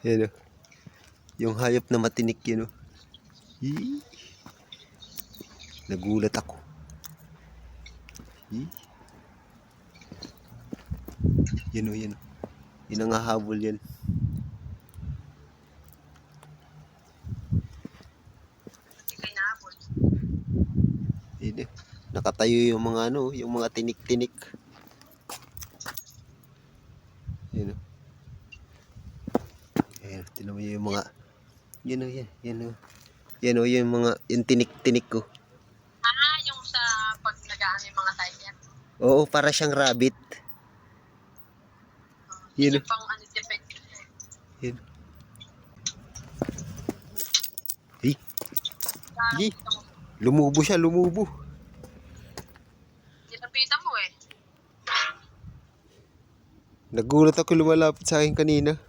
Yan o. Yung hayop na matinik yun o. Hii. Nagulat ako. Hii. Yan o, yan o. Yun ang hahabol yan. Yan o. Nakatayo yung mga ano, yung mga tinik-tinik. Yan o. Ayan, tinan mo yung mga, yan o, yan. Yan o. Yan o, yung mga, yung tinik-tinik ko. Yung sa pag nagaan yung mga tiger. Oo, para siyang rabbit. Yan o. Yung pang anti-effect. Yan. Hey. Hey. Lumubo siya, lumubo. Tinapitan mo eh. Nagulat ako lumalapit sa akin kanina.